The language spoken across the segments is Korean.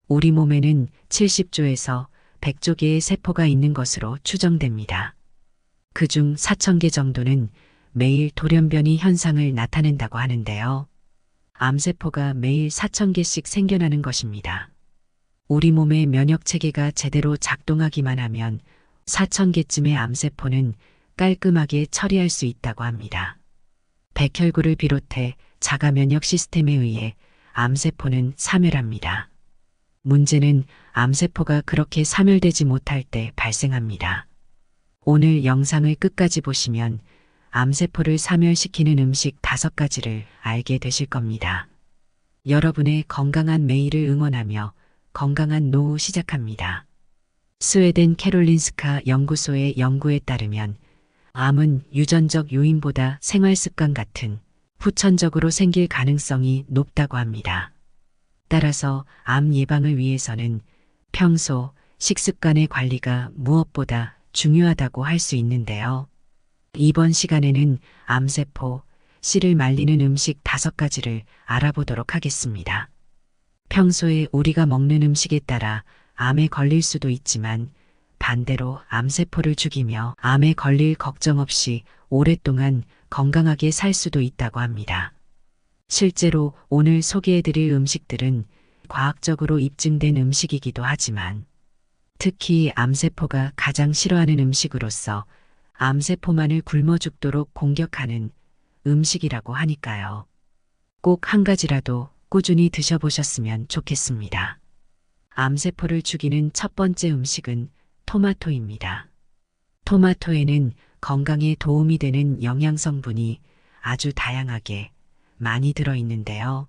우리 몸에는 70조에서 100조 개의 세포가 있는 것으로 추정됩니다. 그중 4,000개 정도는 매일 돌연변이 현상을 나타낸다고 하는데요. 암세포가 매일 4,000개씩 생겨나는 것입니다. 우리 몸의 면역체계가 제대로 작동하기만 하면 4,000개쯤의 암세포는 깔끔하게 처리할 수 있다고 합니다. 백혈구를 비롯해 자가 면역 시스템에 의해 암세포는 사멸합니다. 문제는 암세포가 그렇게 사멸되지 못할 때 발생합니다. 오늘 영상을 끝까지 보시면 암세포를 사멸시키는 음식 5가지를 알게 되실 겁니다. 여러분의 건강한 매일을 응원하며 건강한 노후 시작합니다. 스웨덴 캐롤린스카 연구소의 연구에 따르면 암은 유전적 요인보다 생활습관 같은 후천적으로 생길 가능성이 높다고 합니다. 따라서 암 예방을 위해서는 평소 식습관의 관리가 무엇보다 중요하다고 할 수 있는데요. 이번 시간에는 암세포, 씨를 말리는 음식 5가지를 알아보도록 하겠습니다. 평소에 우리가 먹는 음식에 따라 암에 걸릴 수도 있지만 반대로 암세포를 죽이며 암에 걸릴 걱정 없이 오랫동안 건강하게 살 수도 있다고 합니다. 실제로 오늘 소개해드릴 음식들은 과학적으로 입증된 음식이기도 하지만 특히 암세포가 가장 싫어하는 음식으로서 암세포만을 굶어 죽도록 공격하는 음식이라고 하니까요. 꼭 한 가지라도 꾸준히 드셔보셨으면 좋겠습니다. 암세포를 죽이는 첫 번째 음식은 토마토입니다. 토마토에는 건강에 도움이 되는 영양성분이 아주 다양하게 많이 들어있는데요.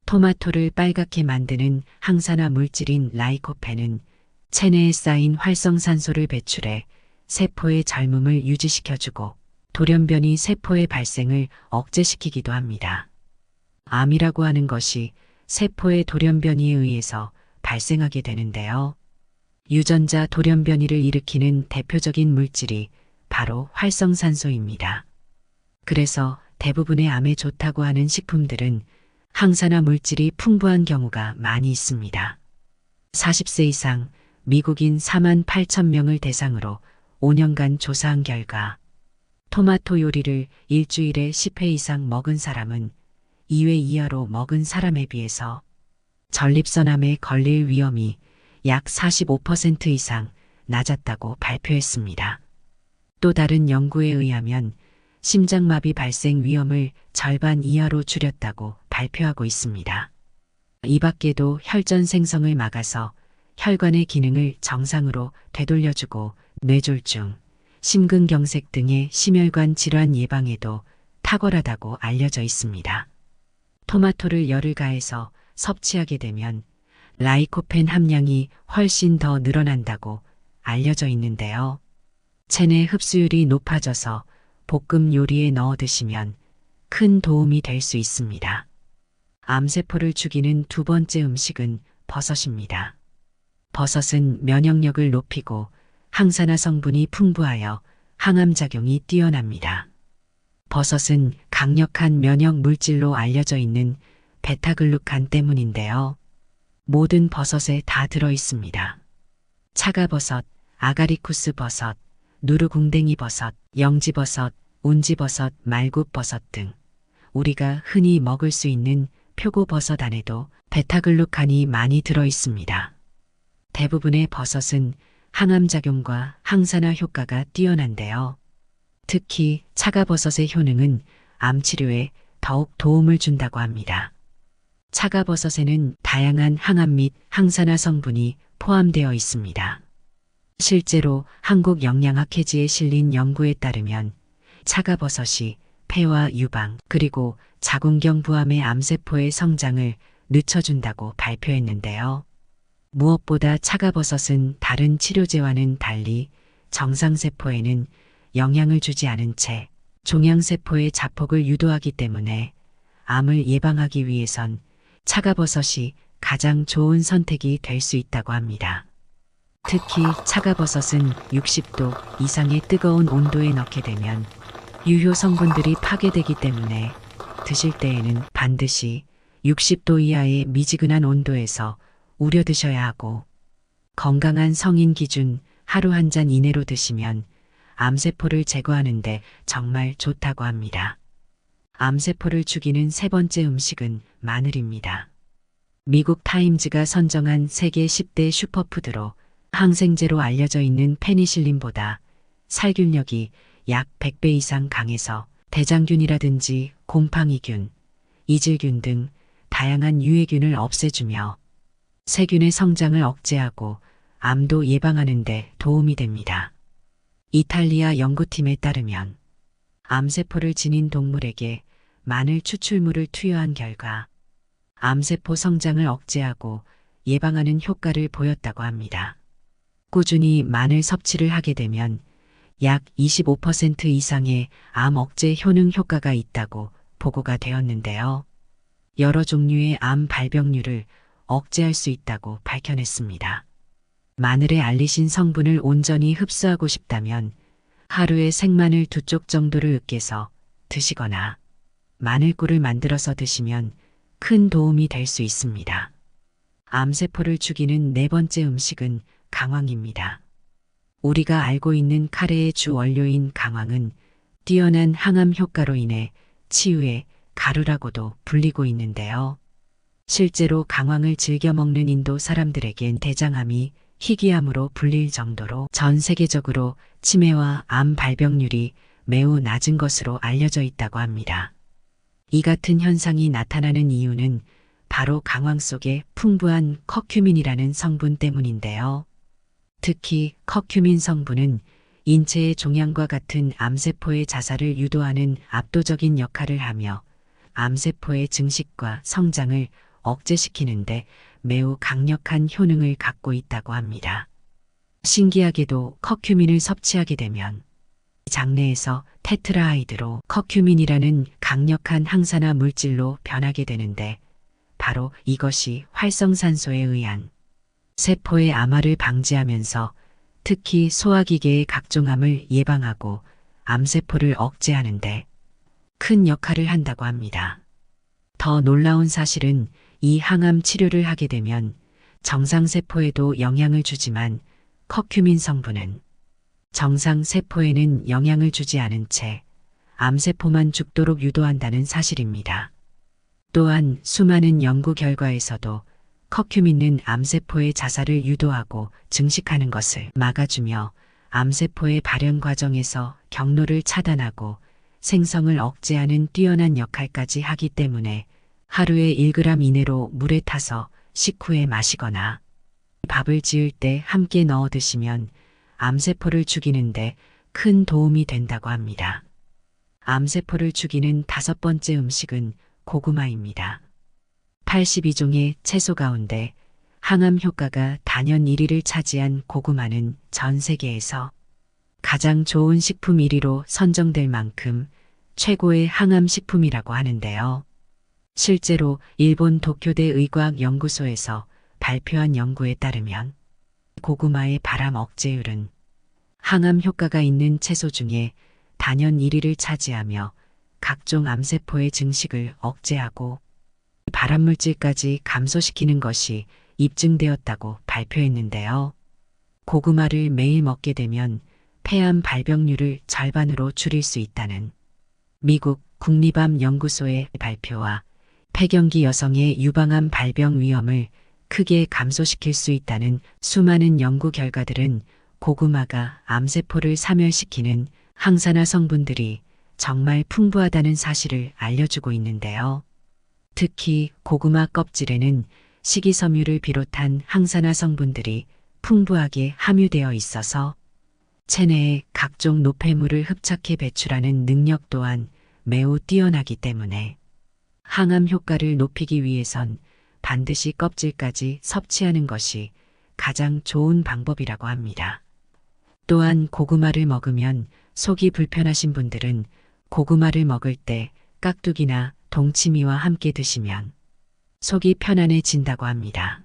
토마토를 빨갛게 만드는 항산화 물질인 라이코펜은 체내에 쌓인 활성산소를 배출해 세포의 젊음을 유지시켜주고 돌연변이 세포의 발생을 억제시키기도 합니다. 암이라고 하는 것이 세포의 돌연변이에 의해서 발생하게 되는데요. 유전자 돌연변이를 일으키는 대표적인 물질이 바로 활성산소입니다. 그래서 대부분의 암에 좋다고 하는 식품들은 항산화 물질이 풍부한 경우가 많이 있습니다. 40세 이상 미국인 48,000명을 대상으로 5년간 조사한 결과 토마토 요리를 일주일에 10회 이상 먹은 사람은 2회 이하로 먹은 사람에 비해서 전립선암에 걸릴 위험이 약 45% 이상 낮았다고 발표했습니다. 또 다른 연구에 의하면 심장마비 발생 위험을 절반 이하로 줄였다고 발표하고 있습니다. 이 밖에도 혈전 생성을 막아서 혈관의 기능을 정상으로 되돌려주고 뇌졸중, 심근경색 등의 심혈관 질환 예방에도 탁월하다고 알려져 있습니다. 토마토를 열을 가해서 섭취하게 되면 라이코펜 함량이 훨씬 더 늘어난다고 알려져 있는데요. 체내 흡수율이 높아져서 볶음 요리에 넣어 드시면 큰 도움이 될 수 있습니다. 암세포를 죽이는 두 번째 음식은 버섯입니다. 버섯은 면역력을 높이고 항산화 성분이 풍부하여 항암작용이 뛰어납니다. 버섯은 강력한 면역 물질로 알려져 있는 베타글루칸 때문인데요. 모든 버섯에 다 들어 있습니다. 차가버섯, 아가리쿠스 버섯, 누르궁뎅이 버섯, 영지버섯, 운지버섯, 말굽버섯 등 우리가 흔히 먹을 수 있는 표고버섯 안에도 베타글루칸이 많이 들어 있습니다. 대부분의 버섯은 항암작용과 항산화 효과가 뛰어난데요. 특히 차가버섯의 효능은 암치료에 더욱 도움을 준다고 합니다. 차가버섯에는 다양한 항암 및 항산화 성분이 포함되어 있습니다. 실제로 한국영양학회지에 실린 연구에 따르면 차가버섯이 폐와 유방 그리고 자궁경 부암의 암세포의 성장을 늦춰준다고 발표했는데요. 무엇보다 차가버섯은 다른 치료제와는 달리 정상세포에는 영향을 주지 않은 채 종양세포의 자폭을 유도하기 때문에 암을 예방하기 위해선 차가버섯이 가장 좋은 선택이 될 수 있다고 합니다. 특히 차가버섯은 60도 이상의 뜨거운 온도에 넣게 되면 유효 성분들이 파괴되기 때문에 드실 때에는 반드시 60도 이하의 미지근한 온도에서 우려 드셔야 하고 건강한 성인 기준 하루 한 잔 이내로 드시면 암세포를 제거하는데 정말 좋다고 합니다. 암세포를 죽이는 세 번째 음식은 마늘입니다. 미국 타임즈가 선정한 세계 10대 슈퍼푸드로 항생제로 알려져 있는 페니실린보다 살균력이 약 100배 이상 강해서 대장균이라든지 곰팡이균, 이질균 등 다양한 유해균을 없애주며 세균의 성장을 억제하고 암도 예방하는 데 도움이 됩니다. 이탈리아 연구팀에 따르면 암세포를 지닌 동물에게 마늘 추출물을 투여한 결과 암세포 성장을 억제하고 예방하는 효과를 보였다고 합니다. 꾸준히 마늘 섭취를 하게 되면 약 25% 이상의 암 억제 효능 효과가 있다고 보고가 되었는데요. 여러 종류의 암 발병률을 억제할 수 있다고 밝혀냈습니다. 마늘의 알리신 성분을 온전히 흡수하고 싶다면 하루에 생마늘 2쪽 정도를 으깨서 드시거나 마늘꿀을 만들어서 드시면 큰 도움이 될 수 있습니다. 암세포를 죽이는 네 번째 음식은 강황입니다. 우리가 알고 있는 카레의 주 원료인 강황은 뛰어난 항암 효과로 인해 치유의 가루라고도 불리고 있는데요. 실제로 강황을 즐겨 먹는 인도 사람들에겐 대장암이 희귀암으로 불릴 정도로 전 세계적으로 치매와 암 발병률이 매우 낮은 것으로 알려져 있다고 합니다. 이 같은 현상이 나타나는 이유는 바로 강황 속에 풍부한 커큐민이라는 성분 때문인데요. 특히 커큐민 성분은 인체의 종양과 같은 암세포의 자살을 유도하는 압도적인 역할을 하며 암세포의 증식과 성장을 억제시키는데 매우 강력한 효능을 갖고 있다고 합니다. 신기하게도 커큐민을 섭취하게 되면 장내에서 테트라하이드로 커큐민이라는 강력한 항산화 물질로 변하게 되는데 바로 이것이 활성산소에 의한 세포의 암화를 방지하면서 특히 소화기계의 각종 암을 예방하고 암세포를 억제하는데 큰 역할을 한다고 합니다. 더 놀라운 사실은 이 항암 치료를 하게 되면 정상세포에도 영향을 주지만 커큐민 성분은 정상세포에는 영향을 주지 않은 채 암세포만 죽도록 유도한다는 사실입니다. 또한 수많은 연구 결과에서도 커큐민은 암세포의 자살을 유도하고 증식하는 것을 막아주며 암세포의 발현 과정에서 경로를 차단하고 생성을 억제하는 뛰어난 역할까지 하기 때문에 하루에 1g 이내로 물에 타서 식후에 마시거나 밥을 지을 때 함께 넣어 드시면 암세포를 죽이는데 큰 도움이 된다고 합니다. 암세포를 죽이는 다섯 번째 음식은 고구마입니다. 82종의 채소 가운데 항암 효과가 단연 1위를 차지한 고구마는 전 세계에서 가장 좋은 식품 1위로 선정될 만큼 최고의 항암 식품이라고 하는데요. 실제로 일본 도쿄대 의과학연구소에서 발표한 연구에 따르면 고구마의 발암 억제율은 항암 효과가 있는 채소 중에 단연 1위를 차지하며 각종 암세포의 증식을 억제하고 발암물질까지 감소시키는 것이 입증되었다고 발표했는데요. 고구마를 매일 먹게 되면 폐암 발병률을 절반으로 줄일 수 있다는 미국 국립암 연구소의 발표와 폐경기 여성의 유방암 발병 위험을 크게 감소시킬 수 있다는 수많은 연구 결과들은 고구마가 암세포를 사멸시키는 항산화 성분들이 정말 풍부하다는 사실을 알려주고 있는데요. 특히 고구마 껍질에는 식이섬유를 비롯한 항산화 성분들이 풍부하게 함유되어 있어서 체내에 각종 노폐물을 흡착해 배출하는 능력 또한 매우 뛰어나기 때문에 항암 효과를 높이기 위해선 반드시 껍질까지 섭취하는 것이 가장 좋은 방법이라고 합니다. 또한 고구마를 먹으면 속이 불편하신 분들은 고구마를 먹을 때 깍두기나 동치미와 함께 드시면 속이 편안해진다고 합니다.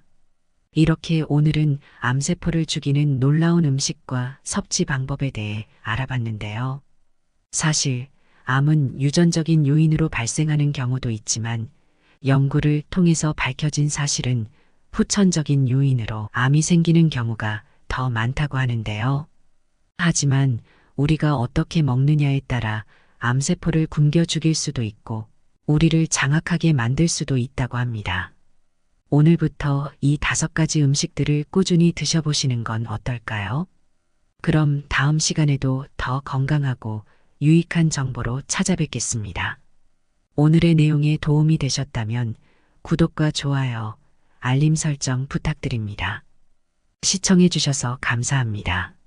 이렇게 오늘은 암세포를 죽이는 놀라운 음식과 섭취 방법에 대해 알아봤는데요. 사실 암은 유전적인 요인으로 발생하는 경우도 있지만 연구를 통해서 밝혀진 사실은 후천적인 요인으로 암이 생기는 경우가 더 많다고 하는데요. 하지만 우리가 어떻게 먹느냐에 따라 암세포를 굶겨 죽일 수도 있고 우리를 장악하게 만들 수도 있다고 합니다. 오늘부터 이 5가지 음식들을 꾸준히 드셔보시는 건 어떨까요? 그럼 다음 시간에도 더 건강하고 유익한 정보로 찾아뵙겠습니다. 오늘의 내용에 도움이 되셨다면 구독과 좋아요, 알림 설정 부탁드립니다. 시청해주셔서 감사합니다.